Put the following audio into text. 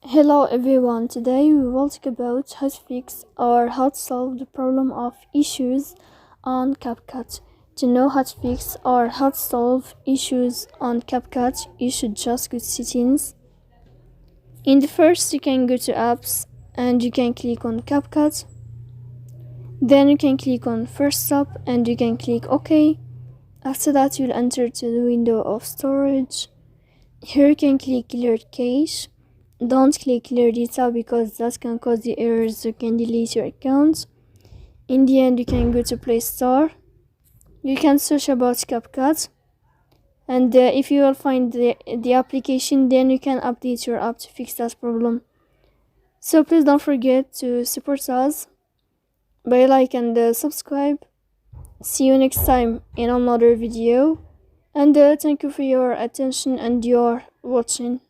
Hello everyone, today we will talk about how to fix or how to solve the problem of issues on Capcut. To know how to fix or how to solve issues on Capcut, you should just go to settings. In the first, you can go to apps and you can click on Capcut. Then you can click on first stop and you can click OK. After that, you'll enter to the window of storage. Here you can click clear cache. Don't click clear data because that can cause the errors that can delete your account. In the end, you can go to Play Store. You can search about CapCut, and if you will find the application, then you can update your app to fix that problem. So please don't forget to support us by like and subscribe. See you next time in another video, and thank you for your attention and your watching.